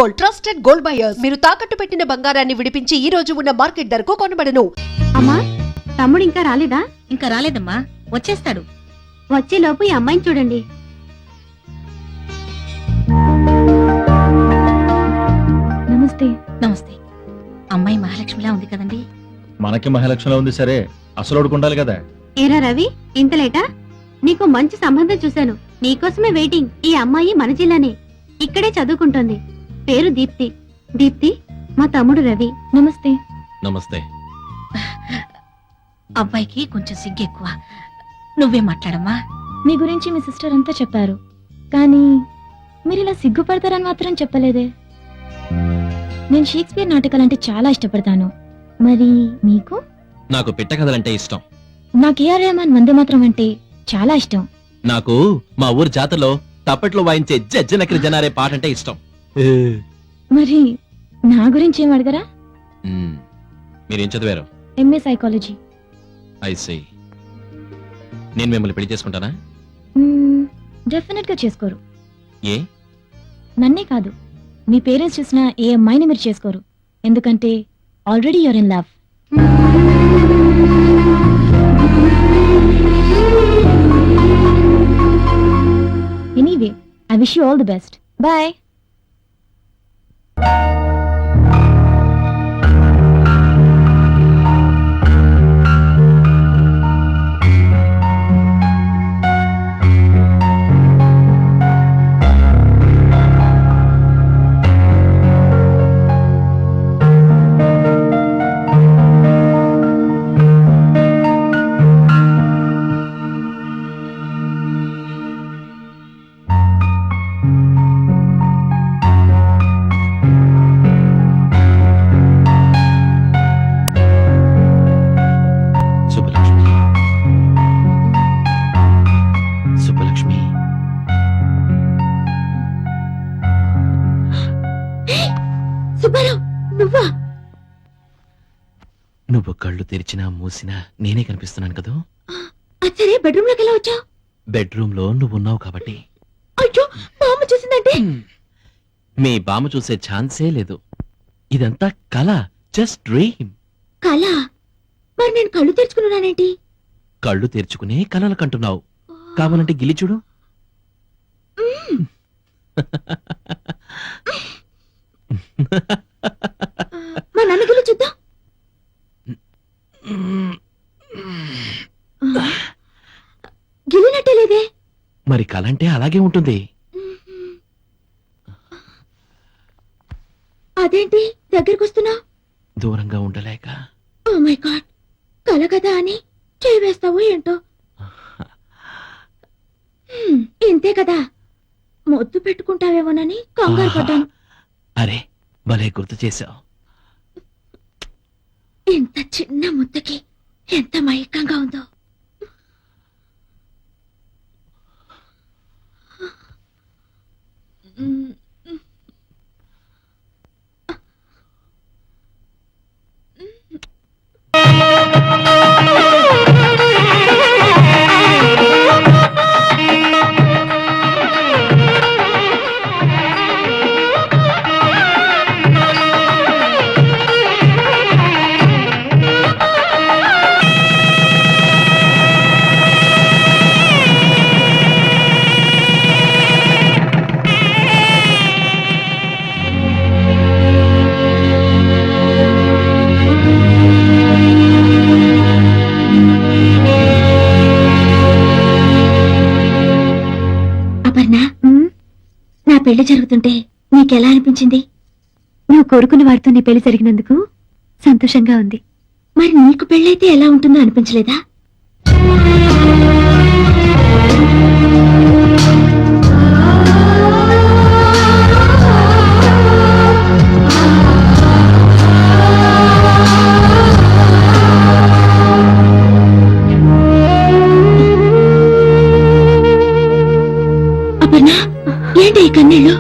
Gold, trusted gold buyers. మీరు తాకట్టు పెట్టిన బంగారాన్ని విడిపించి ఈ రోజు ఉన్న మార్కెట్ ధరకు కొనబడను. అమ్మా, తమ్ముడు ఇంకా రాలేదా? ఇంకా రాలేదమ్మా, వచ్చేస్తాడు. వచ్చేలోపు ఈ అమ్మాయిని చూడండి. నమస్తే. నమస్తే. అమ్మాయి మహాలక్ష్మిలా ఉంది కదండి? మనకి మహాలక్ష్మిలా ఉంది సరే, అసలు ఉండాలి కదా. ఏరా రవి, ఇంత లేటా? నీకు మంచి సంబంధం చూశాను, నీకోసమే వెయిటింగ్. ఈ అమ్మాయి మన జిల్లానే, ఇక్కడే చదువుకుంటోంది. పేరు దీప్తి. దీప్తి, మా తమ్ముడు రవి. నమస్తే. నమస్తే. అబ్బాయికి కొంచెం సిగ్గు ఎక్కువ. నువ్వే మాట్లాడమ్మా. మీ గురించి మీ సిస్టర్ అంతా చెప్పారు, కానీ మీరు ఇలా సిగ్గుపడతారని మాత్రం చెప్పలేదే. నేను షేక్స్పియర్ నాటకాలంటే చాలా ఇష్టపడతాను. మరి మీకు? నాకు పిట్ట కథలంటే ఇష్టం. నాకు ఏఆర్ రెహమాన్ వందే మాత్రం అంటే చాలా ఇష్టం. నాకు మా ఊరు జాతరలో తప్పట్లో వాయించే జజ్జనకరి జనారే పాట అంటే ఇష్టం. మరి నా గురించి ఏం అడగరా? మీరేం చదివారు? MA psychology. ఐసీ. నేను మిమ్మల్ని పెళ్లి చేసుకుంటానా? డెఫినెట్ గా చేసుకోరు. ఏ? నన్నే కాదు, మీ పేరెంట్స్ చూసిన ఏ అమ్మాయిని మీరు చేసుకోరు. ఎందుకంటే already you're in love. Anyway, I wish you all the best. Bye. నువ్వు కళ్ళు తెరిచినా మూసినా నేనే కనిపిస్తున్నాను కదా. సరే, బెడ్రూమ్ లోకి ఎలా వచ్చావు? బెడ్రూమ్ లో నువ్వు ఉన్నావు కాబట్టి. అయ్యో, బామ్మ చూసిందంటే? మీ బామ్మ చూసే ఛాన్సే లేదు. ఇదంతా కళ, జస్ట్ డ్రీమ్. కళ? మరి నేను కళ్ళు తెరుచుకున్నానేంటి? కళ్ళు తెరుచుకునే కలలు కంటున్నావు. కావాలంటే గిల్లి చూడు. మా నాన్న గిల్లి చూద్దాం. గిల్లినట్టే లేదే. మరి కలంటే అలాగే ఉంటుంది. అదేంటి దగ్గరికి వస్తున్నా? దూరంగా ఉండలేక. ఓ మై గాడ్, కల కదా అని చేయి వేస్తావో ఏంటో. ఇంతే కదా, మొద్దు పెట్టుకుంటావేమోనని కంగారు పడ్డాను. అరే, భలే గుర్తు చేశావు. ఇంత చిన్న ముద్దకి ఎంత మైకంగా ఉందో. నా పెళ్లి జరుగుతుంటే నీకెలా అనిపించింది? నువ్వు కోరుకున్న వారితో నీ పెళ్లి జరిగినందుకు సంతోషంగా ఉంది. మరి నీకు పెళ్ళైతే ఎలా ఉంటుందో అనిపించలేదా? అపర్ణ, ఏంటి ఈ కన్నీళ్ళు?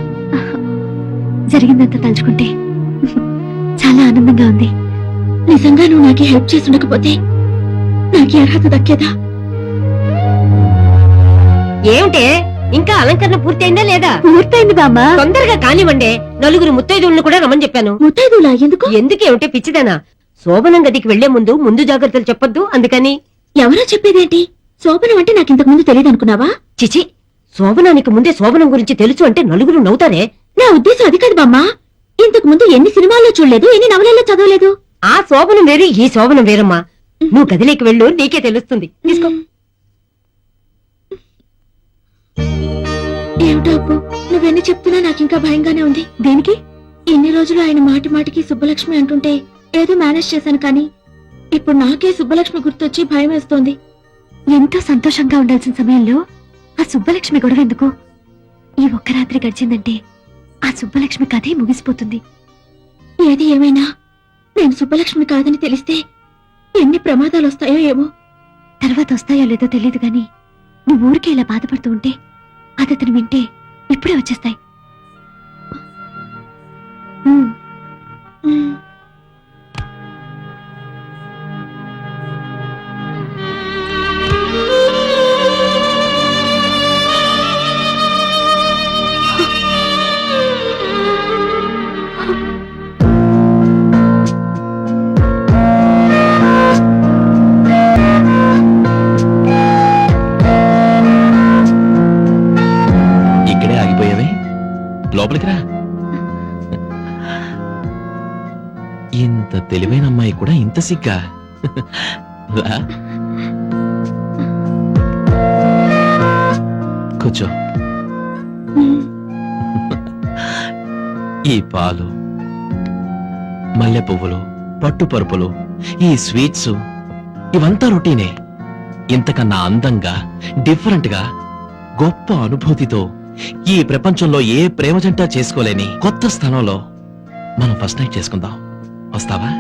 జరిగిందంతా తలుచుకుంటే చాలా ఆనందంగా ఉంది. నిజంగా నువ్వు నాకు హెల్ప్ చేసి ఉండకపోతే నాకు అర్హత దక్కేదా? ఏమిటే ఇంకా అలంకరణ పూర్తయిందా లేదా? పూర్తయింది బామ్మ. తొందరగా కానివ్వండి. నలుగురు ముత్తైదువులను కూడా రమ్మని చెప్పాను. ముత్తైదులా ఎందుకు? ఎందుకేమిటే పిచ్చిదానా? శోభనం గదికి వెళ్లే ముందు జాగ్రత్తలు చెప్పొద్దు అందుకని. ఎవరో చెప్పేదేంటి? శోభనం అంటే నాకు ఇంతకు ముందు తెలియదు అనుకున్నావా? చిచి, శోభనానికి ముందే శోభనం గురించి తెలుసు అంటే నలుగురు నవ్వుతారే. నా ఉద్దేశం అది కాదు బామ్మ. ఇంతకు ముందు ఎన్ని సినిమాల్లో చూడలేదు, ఎన్ని నవలల్లో చదవలేదు. ఆ శోభనం వేరు, ఈ శోభనం వేరమ్మా. నువ్వు గదిలోకి వెళ్ళు, నీకే తెలుస్తుంది. తీసుకో. ఏమిటో అప్పు, నువ్వెన్ని చెప్తున్నా నాకు ఇంకా భయంగానే ఉంది. దేనికి? ఇన్ని రోజులు ఆయన మాటి మాటికి సుబ్బలక్ష్మి అంటుంటే ఏదో మేనేజ్ చేశాను, కానీ ఇప్పుడు నాకే సుబ్బలక్ష్మి గుర్తొచ్చి భయం వేస్తోంది. ఎంతో సంతోషంగా ఉండాల్సిన సమయంలో ఆ సుబ్బలక్ష్మి గొడవ ఎందుకు? ఈ ఒక్క రాత్రి గడిచిందంటే ఆ సుబ్బలక్ష్మి కథే ముగిసిపోతుంది. ఏది ఏమైనా నేను సుబ్బలక్ష్మి కాదని తెలిస్తే ఎన్ని ప్రమాదాలు వస్తాయో ఏమో. తర్వాత వస్తాయో లేదో తెలియదు గాని నువ్వు ఊరికే ఇలా బాధపడుతూ ఉంటే అది అతను వింటే ఇప్పుడే వచ్చేస్తాయి. ఇక్కడే ఆగిపోయావే, లోపలికి రా. ఇంత తెలివైన అమ్మాయి కూడా ఇంత సిగ్గా? రా. కూర్చో. ఈ పాలు, మల్లె పువ్వులు, పట్టు పరుపులు, ఈ స్వీట్స్ ఇవంతా రొటీనే. ఇంతకన్నా అందంగా, డిఫరెంట్ గా, గొప్ప అనుభూతితో ఈ ప్రపంచంలో ఏ ప్రేమ జంట చేసుకోలేని కొత్త స్థానంలో మనం ఫస్ట్ నైట్ చేసుకుందాం. వస్తావా?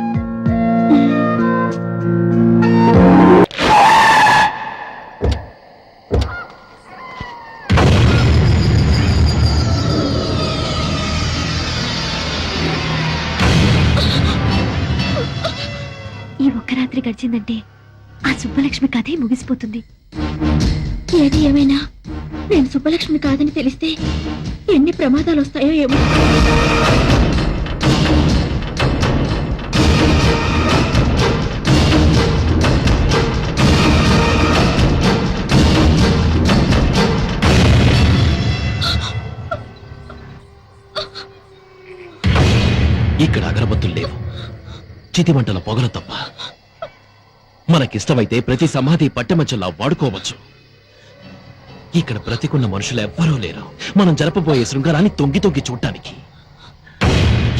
ఈ ఒక్క రాత్రి గడిచిందంటే ఆ సుబ్బలక్ష్మి కథే ముగిసిపోతుంది. ఏది ఏమైనా నేను సుబ్బలక్ష్మి కాదని తెలిస్తే ఎన్ని ప్రమాదాలు వస్తాయో ఏమో. ఇక్కడ అగరబత్తులు లేవు, చితిమంటల పొగలు తప్ప. మనకిష్టమైతే ప్రతి సమాధి పట్టెమంచంలా వాడుకోవచ్చు. ఇక్కడ బ్రతికున్న మనుషులు ఎవ్వరూ లేరు మనం జరపబోయే శృంగారాన్ని తొంగి తొంగి చూడటానికి.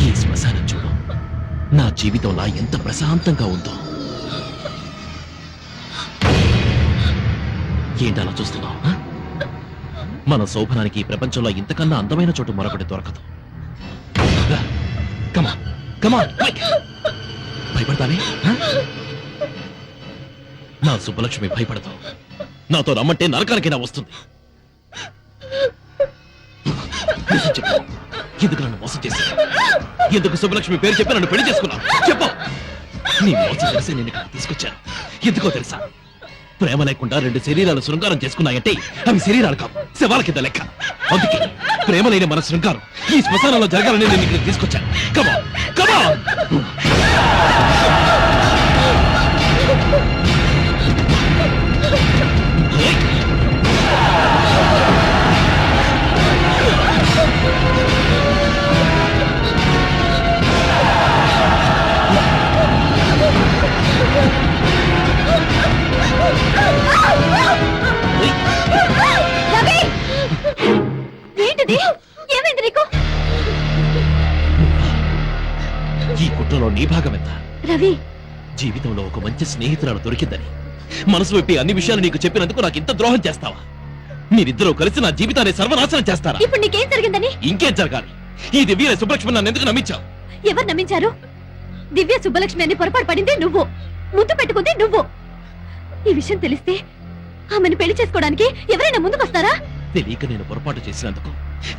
ఈ శ్మశానం చూడు, నా జీవితంలా ఎంత ప్రశాంతంగా ఉందో. ఏంటలా చూస్తున్నావు? ఆ? మన శోభనానికి ఈ ప్రపంచంలో ఇంతకన్నా అందమైన చోటు మరొకటి దొరకదు. రా, come on, come on, quick. భయపడతానే? ఆ? నా సుబ్బలక్ష్మి భయపడతావు. నాతో రమ్మంటే నరకానికైనా వస్తుంది. నిజం చెప్పు, ఎందుకు నన్ను మోసం చేశావు? ఎందుకు సుబ్బలక్ష్మి పేరు చెప్పి నన్ను పెళ్లి చేసుకున్నావు? చెప్పు. నీ మోసం తెలిసి నేను ఇక్కడ తీసుకొచ్చాను. ఎందుకో తెలుసా? ప్రేమ లేకుండా రెండు శరీరాలు శృంగారం చేసుకున్నాయంటే అవి శరీరాలు కావు, శవాల కింద లెక్క. అందుకే ప్రేమ లేని మన శృంగారం ఈ శ్మశానంలో జరగాలని నేను ఇక్కడ తీసుకొచ్చాను. కమా కమా. ఏంటిది? ఏమైంది నీకు? ఈ కుట్రలో నీ భాగం ఎంత? రవి, జీవితంలో ఒక మంచి స్నేహితురాలు దొరికిందని మనసు విప్పి అన్ని విషయాలు నీకు చెప్పినందుకు నాకు ఇంత ద్రోహం చేస్తావా? మీరిద్దరూ కలిసి నా జీవితాన్ని సర్వనాశనం చేస్తారా? ఇప్పుడు నీకేం జరిగిందని? ఇంకేం జరగాలి? ఈ దివ్య సుబ్బలక్ష్మి నన్ను ఎందుకు నమ్మించావు? ఎవరు నమ్మించారు? దివ్య సుబ్బలక్ష్మి అని పొరపాటు పడింది నువ్వు, ముద్దు పెట్టుకుంది నువ్వు. ఈ విషయం తెలిస్తే ఆమెను పెళ్లి చేసుకోవడానికి ఎవరైనా ముందుకొస్తారా? తెలియక నేను పొరపాటు చేసినందుకు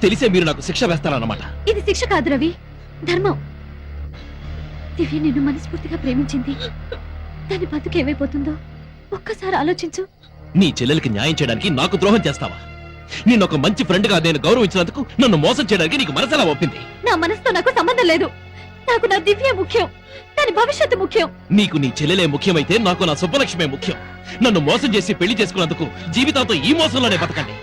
తెలిసే మీరు నాకు శిక్ష వేస్తారన్నమాట. ఇది శిక్ష కాదు రవి, ధర్మం. దివ్య నిన్ను మనస్ఫూర్తిగా ప్రేమించింది. దాని బతుకు ఏమైపోతుందో ఒక్కసారి ఆలోచించు. నీ చెల్లెలకి న్యాయం చేయడానికి నాకు ద్రోహం చేస్తావా? నిన్ను ఒక మంచి ఫ్రెండ్ గా నేను గౌరవించినందుకు నన్ను మోసం చేయడానికి నీకు మనసెలా ఒప్పింది? నా మనసుతో నాకు సంబంధం లేదు. నాకు నా దివ్య ముఖ్యం, దాని భవిష్యత్తు ముఖ్యం. నీకు నీ చెల్లెలే ముఖ్యమైతే నాకు నా సుబ్బలక్ష్మే ముఖ్యం. నన్ను మోసం చేసి పెళ్లి చేసుకున్నందుకు జీవితాంతో ఈ మోసంలోనే బతకండి.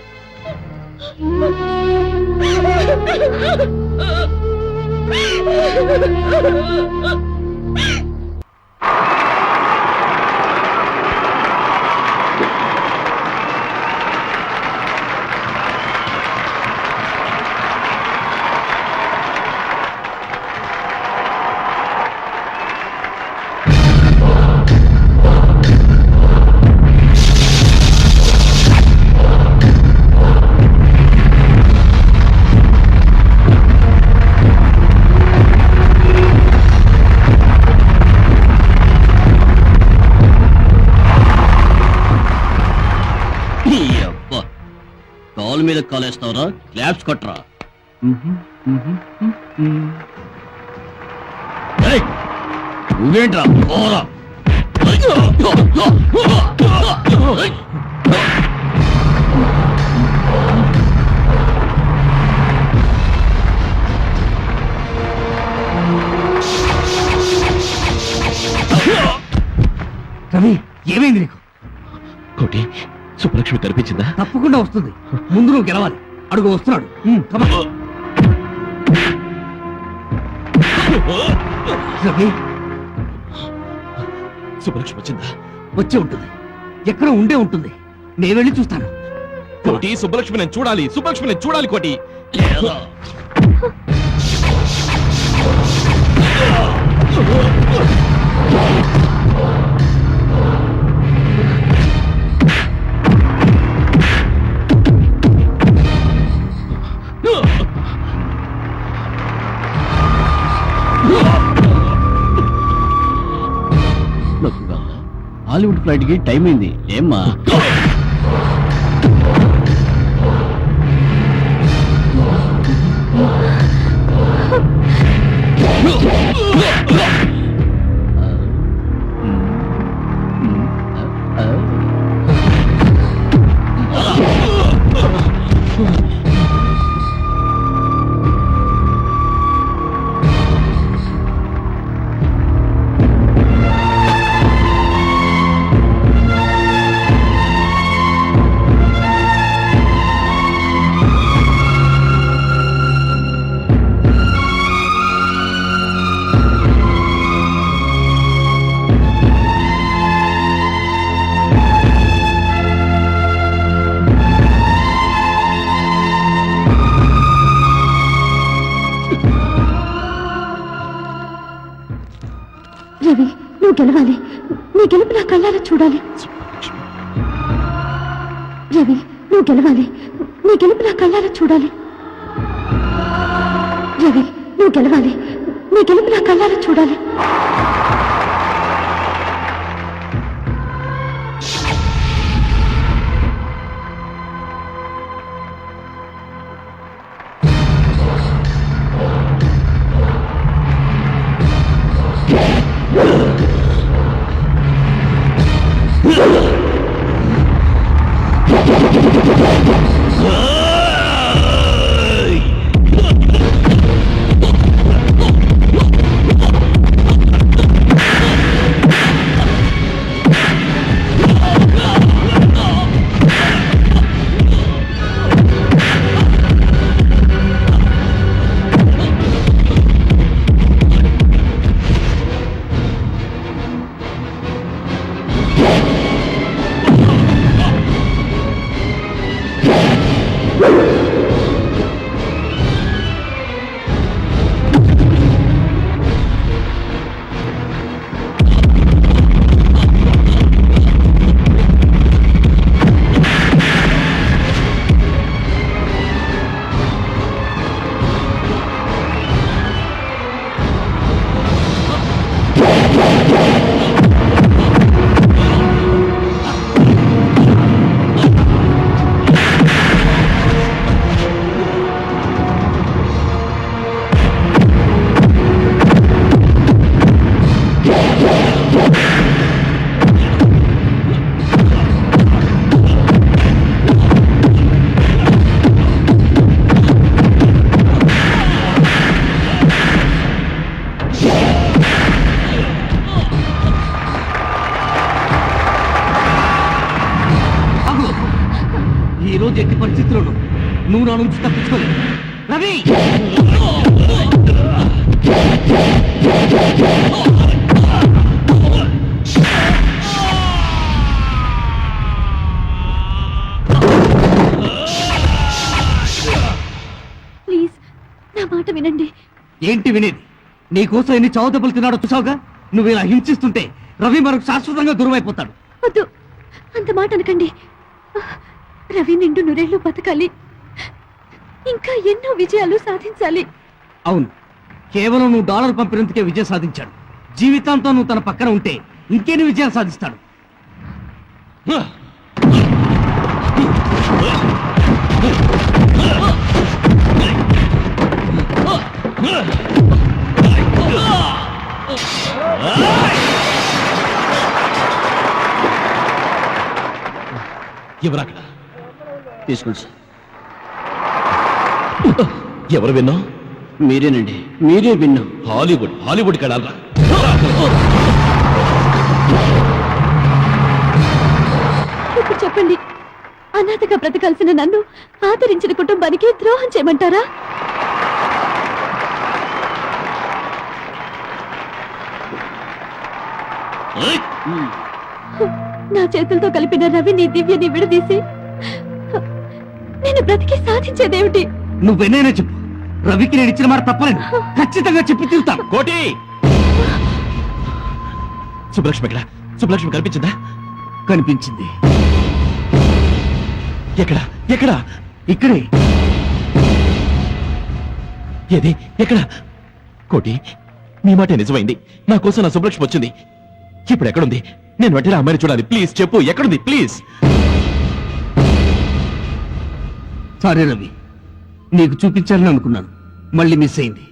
కాలు మీద కాలేస్తావరా? క్లాప్స్ కొట్టరా? నువ్వేంట్రా పోరా? రవి, ఏమైంది నీకు? కోటి, సుబ్బలక్ష్మి కనిపించిందా? తప్పకుండా వస్తుంది. ముందు నువ్వు గెలవాలి. అడుగు వస్తున్నాడు. come on. రవి, సుబ్బలక్ష్మి వచ్చిందా? వచ్చే ఉంటుంది. ఎక్కడ ఉండే ఉంటుంది. నేను వెళ్ళి చూస్తాను. కోటి, సుబ్బలక్ష్మి నేను చూడాలి. సుబ్బలక్ష్మి నేను చూడాలి కోటి. హాలీవుడ్ ఫ్లైట్ కి టైం అయింది. ఏమ్మా? రవి, నువ్వు గెలవాలి. నీ గెలుపు నా కళ్ళారా చూడాలి. రవి, నువ్వు గెలవాలి. నీ గెలుపు నా కళ్ళారా చూడాలి. రవి, నువ్వు గెలవాలి. నీ గెలుపు నా కళ్ళారా చూడాలి. ఆగు. ఈ రోజు ఎట్టి పరిస్థితుల్లోనూ నువ్వు నా నుంచి తప్పించుకోలేదు రవి. ప్లీజ్ నా మాట వినండి. ఏంటి వినేది? నీకోసం ఎన్ని చావు దెబ్బలు తిన్నాడో చూసావుగా. నువ్వు ఇలా హింసిస్తుంటే రవి మనకు శాశ్వతంగా దూరం అయిపోతాడు. వద్దు, అంత మాట అనకండి. రవి నిండు నూరేళ్లు బతకాలి, ఇంకా ఎన్నో విజయాలు సాధించాలి. అవును, కేవలం నువ్వు డాలర్ పంపినందుకే విజయం సాధించాడు. జీవితాంతం నువ్వు తన పక్కన ఉంటే ఇంకేని విజయాలు సాధిస్తాడు. ఎవరు అక్కడ? తీసుకోండి సార్. ఎవరు విన్నావు? మీరేనండి, మీరే విన్నాం. హాలీవుడ్కి వెళ్ళాలరా. ఇప్పుడు చెప్పండి, అనాథగా బ్రతకాల్సిన నన్ను ఆదరించిన కుటుంబానికి ద్రోహం చేయమంటారా? నా చేతులతో కలిపిన రవిని దివ్యని విడదీసి నేను బ్రతికి సాధించేదేమిటి? నువ్వెన్నైనా చెప్పు, రవికి నేను ఇచ్చిన మాట తప్పలేదు. ఖచ్చితంగా చెప్పి తీరుతాను. కోటి! సుబ్బలక్ష్మి ఎక్కడ? సుబ్బలక్ష్మి కనిపించిందా? కనిపించింది. ఎక్కడ? ఎక్కడ? ఇక్కడే. ఏది? ఎక్కడ? కోటి, మీ మాట నిజమైంది. నా కోసం నా సుబ్బలక్ష్మి వచ్చింది. ఇప్పుడు ఎక్కడుంది? నేను వెంటనే అమ్మాయిని చూడాలి. ప్లీజ్ చెప్పు, ఎక్కడుంది? ప్లీజ్. సరే రవి, నీకు చూపించాలని అనుకున్నాను, మళ్ళీ మిస్ అయింది.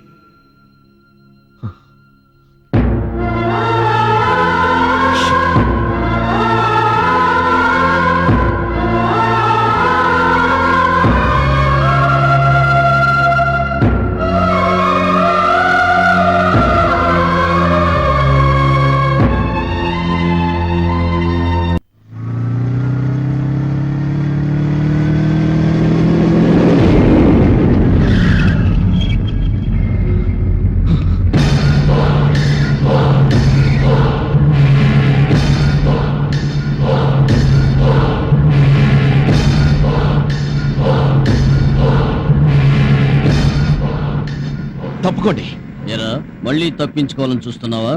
తప్పుకోండి. ఎరా, మళ్ళీ తప్పించుకోవాలని చూస్తున్నావా?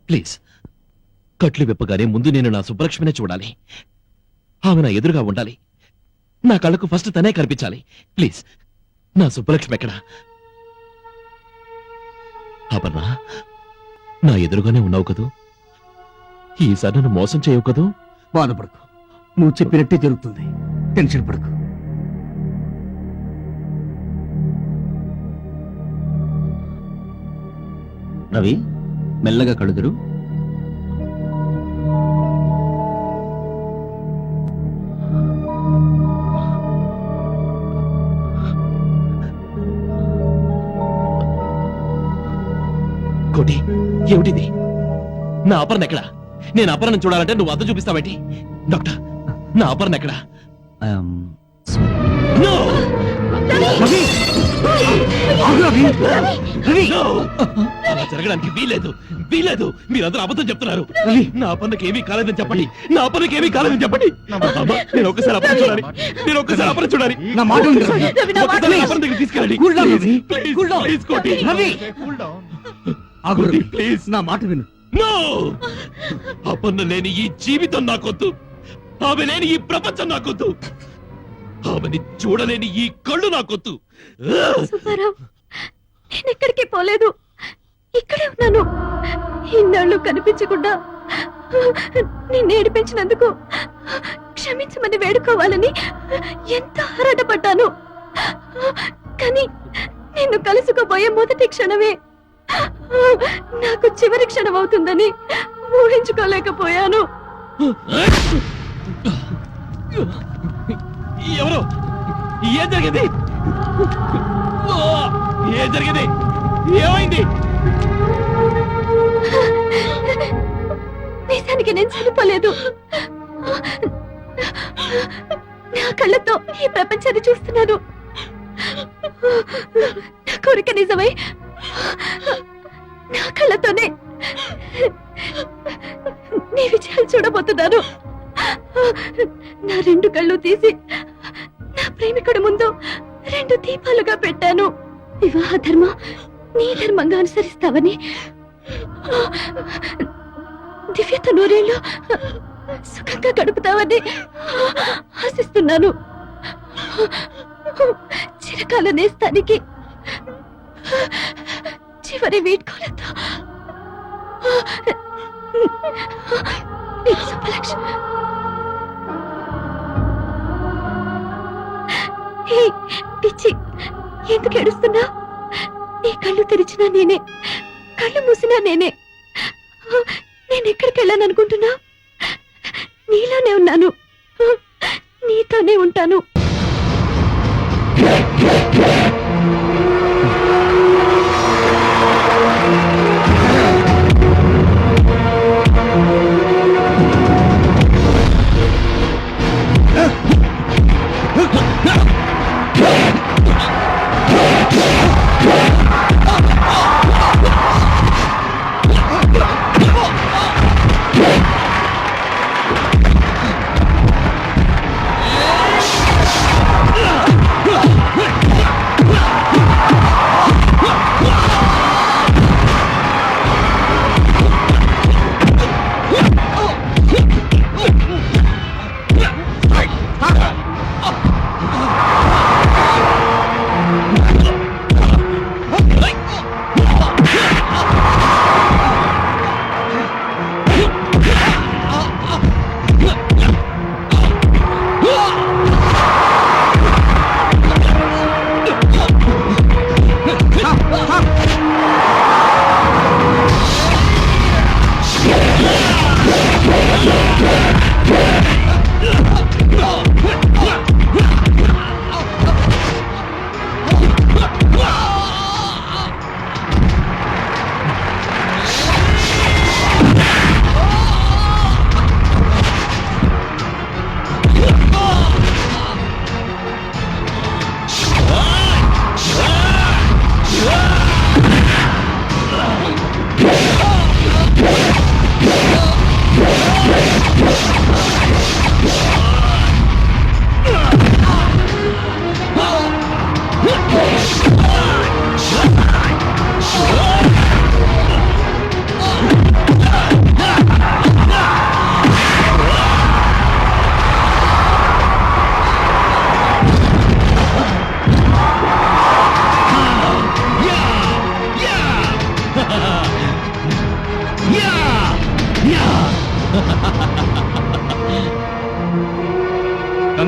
ప్లీజ్, కట్లు విప్పగానే ముందు నేను నా సుబ్బలక్ష్మినే చూడాలి. ఆమె నా ఎదురుగా ఉండాలి. నా కళ్ళకు ఫస్ట్ తనే కనిపించాలి. ప్లీజ్, నా సుబ్బలక్ష్మి ఎక్కడా? అపర్ణ, నా ఎదురుగానే ఉన్నావు కదూ? ఈసారి నన్ను మోసం చేయవు కదూ? బాధపడకు, నువ్వు చెప్పినట్టే జరుగుతుంది. టెన్షన్ పడకు. రవి, మెల్లగా కడుదురు. కోటి, ఏమిటిది? నా అపర్ణ ఎక్కడా? నేను అపర్ణను చూడాలంటే నువ్వు అద్దం చూపిస్తావేంటి? డాక్టర్, నా అపర్ణ ఎక్కడా? No! రవి! ఆగు రవి! రవి! No! అలా జరగడానికి వీలేదు, వీలేదు. మీరందరూ అబద్ధం చెప్తున్నారు. రవి! నా అపర్ణకి ఏమీ కాలేదని చెప్పండి. నా అపర్ణకి ఏమీ కాలేదని చెప్పండి. అమ్మా, నేను ఒక్కసారి అపర్ణ చూడాలి. నేను ఒక్కసారి అపర్ణ చూడాలి. నా మాట విను రవి. ఒక్కసారి అపర్ణ దగ్గరికి తీసుకెళ్ళండి. Cool down, Ravi. Please, Cool down. please, కోటి. రవి! ఆగు కోటి, రవి. ప్లీజ్. నా మాట విను. No! అపర్ణ లేని ఈ జీవితం నాకొద్దు. ఆమె లేని ఈ ప్రపంచం నాకొద్దు. ఆమెని చూడలేని ఈ కళ్ళు నాకొద్దు. సుబ్బారావు, నేను ఎక్కడికి పోలేదు, ఇక్కడే ఉన్నాను. ఇన్నాళ్ళు కనిపించకుండా నిన్ను ఏడిపించినందుకు క్షమించమని వేడుకోవాలని ఎంతో ఆరాటపడ్డాను. కానీ నిన్ను కలుసుకోబోయే మొదటి క్షణమే నాకు చివరి క్షణం అవుతుందని ఊహించుకోలేకపోయాను. ఎవరు? ఏం జరిగింది? ఏం జరిగింది? ఏమైంది? నిజానికి నేను చనిపోలేదు. నా కళ్ళతో ఈ ప్రపంచాన్ని చూస్తున్నాను. నా కోరిక నిజమై నా కళ్ళతోనే నీ విజయాలు చూడబోతున్నాను. నా రెండు కళ్ళు తీసి నా ప్రేమికుడి ముందు రెండు దీపాలుగా పెట్టాను. వివాహ ధర్మం నీ ధర్మంగా అనుసరిస్తావని, దివ్యత నూరేళ్ళు సుఖంగా గడుపుతావని ఆశిస్తున్నాను. చిరకాల నేస్తానికి చివరి వీడ్కోలతో నీ సుబ్బలక్ష్మి. హే పిచ్చి, ఎందుకు ఏడుస్తున్నా? నీ కళ్ళు తెరిచినా నేనే, కళ్ళు మూసినా నేనే. నేను ఎక్కడికి వెళ్ళాను అనుకుంటున్నా? నీలోనే ఉన్నాను, నీతోనే ఉంటాను.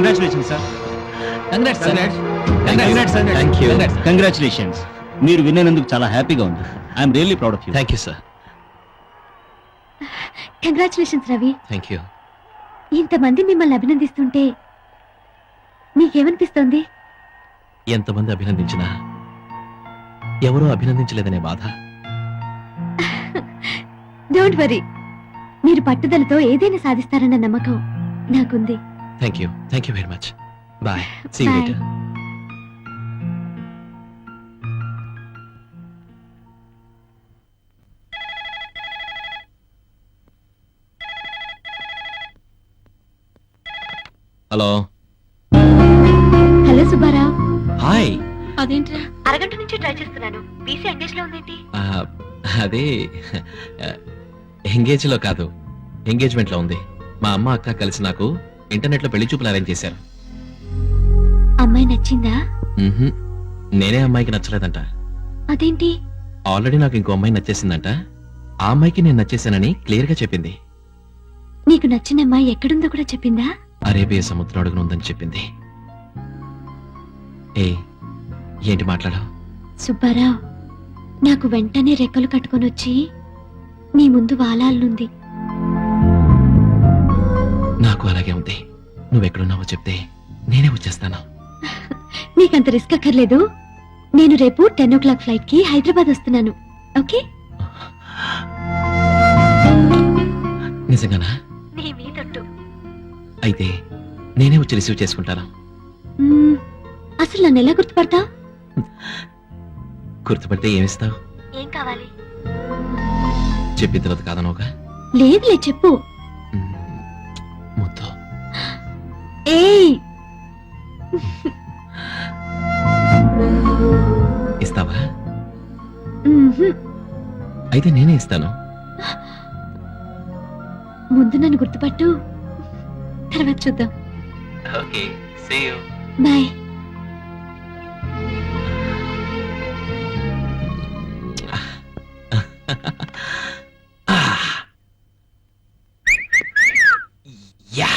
Congratulations sir. కంగ్రాచులేషన్స్. మీరు విన్నందుకు చాలా హ్యాపీగా ఉంది. I'm really proud of you. Thank you sir. Congratulations Ravi. Thank you. ఇంతమంది మిమ్మల్ని అభినందిస్తుంటే నీకేమనిపిస్తోంది? ఎంతమంది అభినందించినా ఎవరూ అభినందించలేదనే బాధ. డోంట్ వరీ, మీరు పట్టుదలతో ఏదైనా సాధిస్తారన్న నమ్మకం నాకుంది. Thank you very much. Bye. See you Bye. Later. Hello. Hello Subbarao. Hi. అదేంట్రా? అరగంట నుంచి ట్రై చేస్తున్నాను. బీసీ ఎంగేజ్ లో ఉందేంటి? అదే ఎంగేజ్ లో కాదు, ఎంగేజ్మెంట్ లో ఉంది. మా అమ్మ అక్క కలిసి నాకు ఇంటర్నెట్ లో పెళ్లి చూపులు అరేంజ్ చేశారు. అమ్మాయి నచ్చిందా? మ్హూ. నేనే అమ్మాయికి నచ్చలేదంట. అదేంటి? ఆల్రెడీ నాకు ఇంకో అమ్మాయి నచ్చేసిందంట. ఆ అమ్మాయికి నేను నచ్చేసానని క్లియర్ గా చెప్పింది. నీకు నచ్చిన అమ్మాయి ఎక్కడుందో కూడా చెప్పిందా? అరేబియా సముద్రం అడుగున ఉందని చెప్పింది. ఏంటి మాట్లాడావు? సుబ్బారావు, నాకు వెంటనే రెక్కలు కట్టుకొని వచ్చి నీ ముందు వాలాలనుంది. నాకు అలాగే ఉంది. నువ్వెక్కడున్నావో చెప్తే నేనే వచ్చేస్తాను. నీకంత రిస్క్ అక్కర్లేదు. నేను రేపు 10 o'clock ఫ్లైట్ కి హైదరాబాద్ వస్తున్నాను. ఓకే? నిజంగానా? నీ మీదొట్టు. అయితే నేనే వచ్చి రిసీవ్ చేసుకుంటాను. అసలు నన్ను ఎలా గుర్తుపడతా? గుర్తుపడితే ఏమిస్తావు? ఏం కావాలి? చెప్పిన తర్వాత కాదనోగా. లేదులే, చెప్పు. ముద్దు. ఏయ్, ఇస్తావా? మ్మ్హ్. అయితే నేనే ఇస్తాను. ముందు నన్ను గుర్తుపట్టు, తర్వాత చూద్దాం. Okay, see you. Bye. Yeah.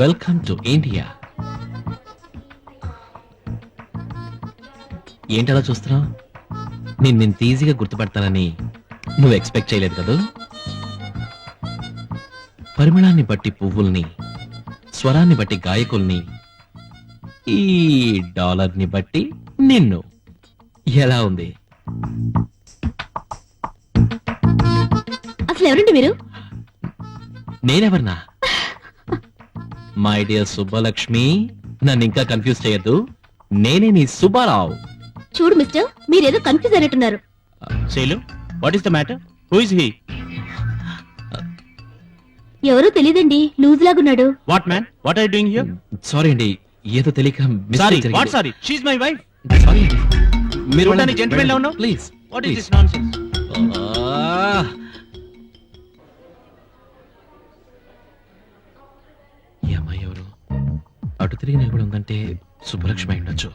Welcome to India. ఏంటలా చూస్తున్నావు? నేను ఈజీగా గుర్తుపడతానని నువ్వు ఎక్స్పెక్ట్ చేయలేదు కదా. పరిమళాన్ని బట్టి పువ్వుల్ని, స్వరాన్ని బట్టి గాయకుల్ని, ఈ డాలర్ని బట్టి నిన్ను. ఎలా ఉంది? అసలు ఎవరండి మీరు? నేనెవర్నా? మై డియర్ సుబ్బలక్ష్మి, నన్ను ఇంకా కన్ఫ్యూజ్ చేయొద్దు. నేనే నీ సుబ్బారావు. చూడు మిస్టర్, మీరేదో కన్ఫ్యూజ్ అయినట్టున్నారు. Shailu, what is the matter? Who is he? ఎవరో తెలియదండి, లూజ్ లాగున్నాడు. What man? What are you doing here? Sorry అండి, ఏదో తెలియక sorry, what sorry? She is my wife. Sorry అండి. మీరు ఉండడానికి gentleman లా ఉన్నావు? Please. What is this nonsense? ఈ అమ్మాయి ఎవరు? అటు తిరిగి నిలబడి ఉందంటే సుబ్బలక్ష్మి అయి ఉండొచ్చు.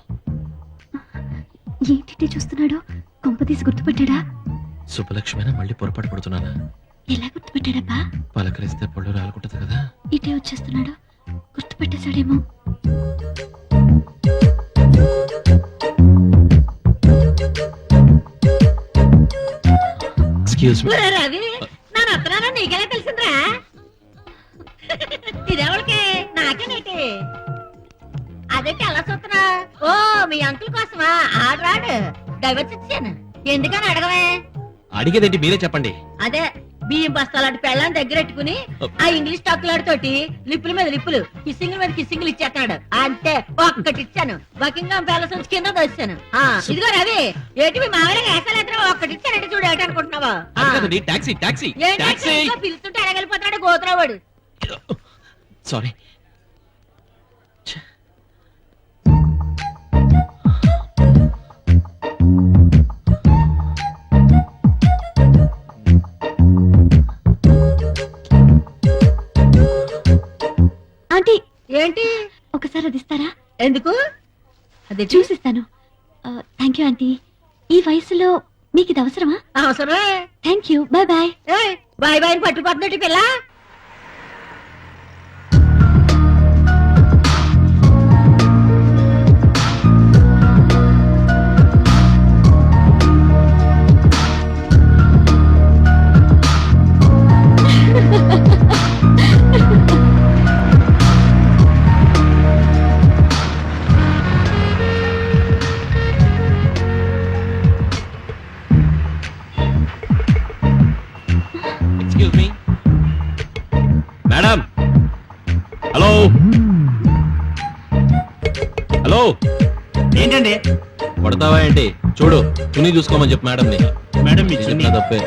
ఏంటి చూస్తున్నాడో? కొంపతీసి గుర్తుపట్టాడా? సుబ్బలక్ష్మినా మళ్ళీ పొరపాటు పడుతున్నానా? ఎలా గుర్తుపట్టాడబ్బా? పలకరిస్తే పళ్ళు రాలుకుంటది కదా. ఇటే వచ్చేస్తున్నాడు, గుర్తుపట్టేశాడేమో. ఎక్స్క్యూజ్ మీ ఒరే రవి నా నత్తనాన నీకెలా తెలిసిందిరా ఇదెవరికి నాకేనేటి అదేంటి అలా చూస్తున్నా ఓ మీ అంకుల్ కోసమా ఆడరాడు డైవర్స్ ఇచ్చాను ఎందుకని అడగవే అడిగేదేంటి మీరే చెప్పండి. అదే బియ్యం బస్తాలాంటి పెళ్ళాన్ని దగ్గరెట్టుకుని ఆ ఇంగ్లీష్ టాకులాడితోటి లిప్పుల మీద లిప్పులు కిస్సింగ్ మీద కిస్సింగ్లు ఇచ్చేస్తున్నాడు అంతే ఒక్కటి ఇచ్చాను బకింగ్హామ్ ప్యాలెస్ నుంచి కింద దోశాను ఇదిగో రవి ఏంటి మీ మామయ్య వేసాలేద్రా ఒక్కటి ఇచ్చానంటే చూడు ఏంటి అనుకుంటున్నావా అది కాదండి, టాక్సీ టాక్సీ టాక్సీ. ఏంటి పిలుస్తుంటే అడగలిపోతాడు గోతురావాడు సారీ. ఆంటీ ఏంటి ఒకసారి అది ఇస్తారా? ఎందుకు అది చూసిస్తాను. Thank you aunty. ఈ వయసులో మీకు ఇది అవసరమా? అవసరమే thank you. Bye bye. Bye bye పట్టుకుపోతున్నట్టు పిల్ల excuse me madam. Hello hello. ఏంటండి కొడతావా ఏంటి? చూడు చున్నీ చూసుకోమని చెప్పు మేడం ని. మేడం మీ చెప్పినా తప్పే.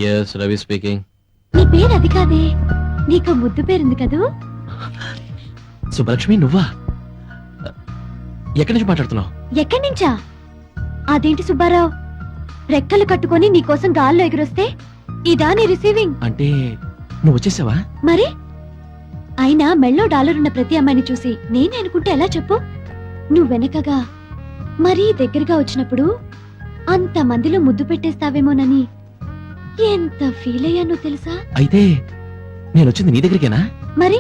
Yes Ravi speaking. నీ పేరు అది కాదే, నీకు ముద్దు పేరుంది కదూ. సుబ్బలక్ష్మి నువ్వా? ఎక్కడి నుంచి మాట్లాడుతున్నావు? ఎక్కడి నుంచా? అదేంటి సుబ్బారావు, రెక్కలు కట్టుకొని నీకోసం గాల్లో ఎగురొస్తే ఇదా నీ రిసీవింగ్? అంటే నువ్వు వచ్చేసావా? మరి అయినా మెళ్ళో డాలరున్న ప్రతి అమ్మాయిని చూసి నేనే అనుకుంటే ఎలా చెప్పు? నువ్వు వెనకగా మరీ దగ్గరగా వచ్చినప్పుడు అంత మందిలో ముద్దు పెట్టేస్తావేమోనని ఎంత ఫీల్ అయ్యానో తెలుసా? అయితే నేను వచ్చింది నీ దగ్గరికేనా? మరి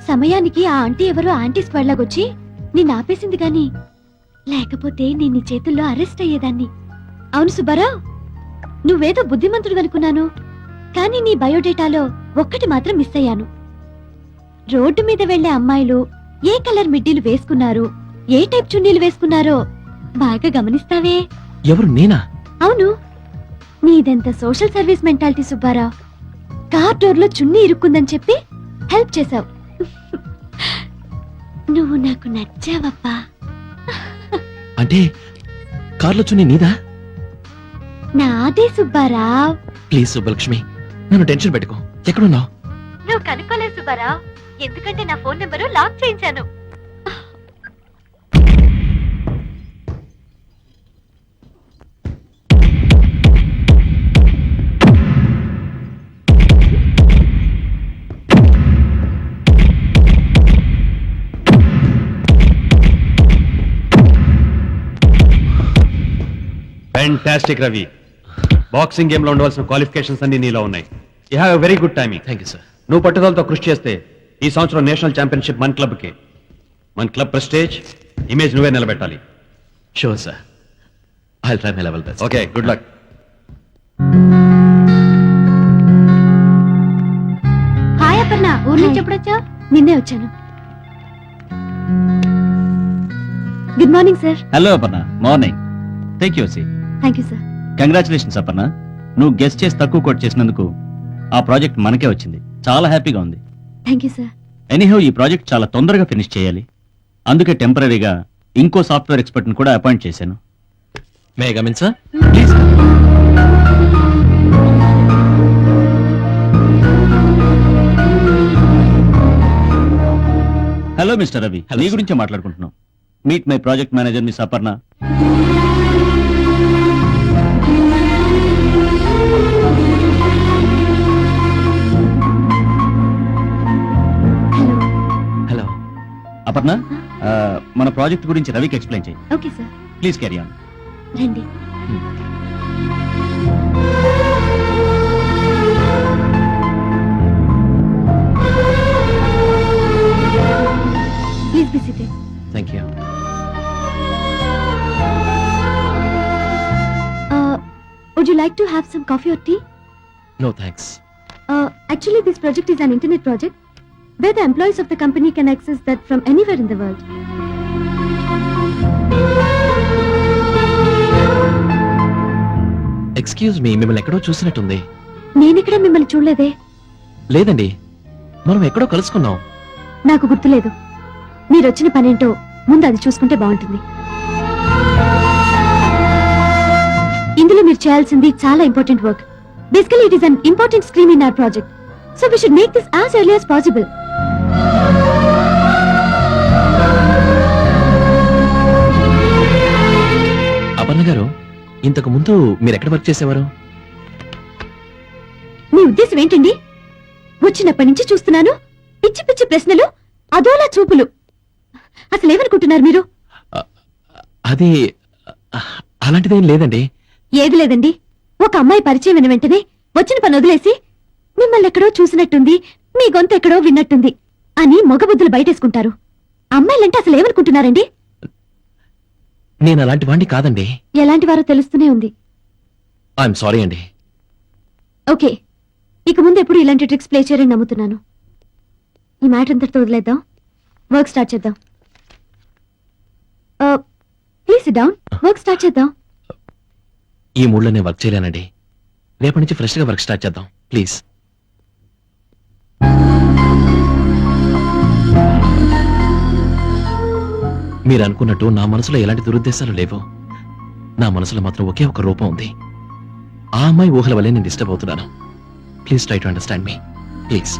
సమయానికి ఆ ఆంటీ ఎవరో ఆంటీ స్క్వాడ్ లాగొచ్చి నిన్ను ఆపేసింది గాని లేకపోతే నేను నీ చేతుల్లో అరెస్ట్ అయ్యేదాన్ని. అవును సుబ్బారావు, నువ్వేదో బుద్ధిమంతుడు అనుకున్నాను, కానీ నీ బయోడేటాలో ఒక్కటి మాత్రం మిస్ అయ్యాను. రోడ్డు మీద వెళ్లే అమ్మాయిలు ఏ కలర్ మిడ్డీలు వేసుకున్నారు, ఏ టైప్ చున్నీలు వేసుకున్నారో బాగా గమనిస్తావే? ఎవరు నేనా? అవును, నీదెంత social service mentality Subbarao. Car door లో చున్నీ ఇరుక్కుందని చెప్పి హెల్ప్ చేశావు. నువ్వు నాకు నచ్చావప్పా. అంటే కార్లో చున్నీ నీదా? నాదే సుబ్బారావు. ప్లీజ్ సుబ్బలక్ష్మి నన్ను టెన్షన్ పెట్టుకో. ఎక్కడున్నావు? నువ్వు కనుక్కోలేదు సుబ్బారావు, ఎందుకంటే నా ఫోన్ నెంబరు లాక్ చేయించాను. ఫ్యాంటాస్టిక్ రవి, బాక్సింగ్ గేమ్ లో ఉండవలసిన క్వాలిఫికేషన్స్ అన్ని నీలో ఉన్నాయి. You have a very good timing. Thank you sir. నువ్వు పట్టుదలతో కృషి చేస్తే ఈ సంవత్సరం నేషనల్ ఛాంపియన్షిప్ మన క్లబ్ కి. మన క్లబ్ ప్రెస్టేజ్ ఇమేజ్ నువ్వే నిలబెట్టాలి. Sure sir, I try my level best. Okay, good luck. Hi Aparna, ఊరి నుంచి ఎప్పుడొచ్చావు? నిన్నే వచ్చాను. Good morning sir. Hello Aparna, morning. Take your seat. Thank you sir. Congratulations Aparna, నువ్వు గెస్ట్ చేసి తక్కువ కోట్ చేసినందుకు ఆ ప్రాజెక్ట్ మనకే వచ్చింది. చాలా హ్యాపీగా ఉంది. Thank you sir. ఎనీహౌ ఈ ప్రాజెక్ట్ చాలా తొందరగా ఫినిష్ చేయాలి, అందుకే టెంపరీగా ఇంకో సాఫ్ట్వేర్ ఎక్స్పర్ట్ ని కూడా అపాయింట్ చేశాను. May come in sir? Please. Hello mister Ravi, Hello, నీ sir. గురించే మాట్లాడుకుంటున్నాం. Meet my project manager miss Aparna. Hello. Aparna, మన ప్రాజెక్ట్ గురించి రవికి ఎక్స్ప్లెయిన్ చేయి. Okay sir. Please carry on. రండి. like to have some coffee or tea? No thanks. Actually, this project is an internet project where the employees of the company can access that from anywhere in the world. Excuse me, మిమ్మల్ని ఎక్కడో చూసినట్టుంది. నేనిక్కడ మిమ్మల్ని చూడలేదే. లేదండి, మనం ఎక్కడో కలుసుకున్నాం. నాకు గుర్తులేదు. మీరొచ్చిన పనేంటో ముందు అది చూసుకుంటే బాగుంటుంది. ఇందులో మీరు చేయాల్సింది చాలా important work. Basically it is an important screen in our project. So we should make this as early as possible. Aparna garu, ఇంతకు ముందు మీరు ఎక్కడ వర్క్ చేసేవారు? మీ ఉద్దేశం ఏంటండి? వచ్చినప్పటి నుంచి చూస్తున్నాను పిచ్చి పిచ్చి ప్రశ్నలు, అదోలా చూపులు. అసలు ఏమనుకుంటున్నారు మీరు? అది అలాంటిదేం లేదండి. ఏది లేదండి. ఒక అమ్మాయి పరిచయం అయిన వెంటనే వచ్చిన పని వదిలేసి మిమ్మల్ని ఎక్కడో చూసినట్టుంది, మీ గొంతు ఎక్కడో విన్నట్టుంది అని మగబుద్ధులు బయటేసుకుంటారు. అమ్మాయిలంటే అసలు ఏమనుకుంటున్నారండి? నేను అలాంటి వాడిని కాదండి. ఎలాంటి వారో తెలుస్తూనే ఉంది. ఐఎమ్ సారీ అండి. ఓకే, ఇక ముందు ఎప్పుడు ఇలాంటి ట్రిక్స్ ప్లే చేయరని నమ్ముతున్నాను. ఈ మ్యాటర్ అంతటితో వదిలేద్దాం, వర్క్ స్టార్ట్ చేద్దాం. Please SIT down, work start చేద్దాం. ఈ మూడ్లో నేను వర్క్ చేయలేనండి. రేపటి నుంచి ఫ్రెష్ గా వర్క్ స్టార్ట్ చేద్దాం ప్లీజ్. మీరు అనుకున్నట్టు నా మనసులో ఎలాంటి దురుద్దేశాలు లేవు. నా మనసులో మాత్రం ఒకే ఒక రూపం ఉంది. ఆ అమ్మాయి ఊహల వల్లే నేను డిస్టర్బ్ అవుతున్నాను. Please try to understand me please.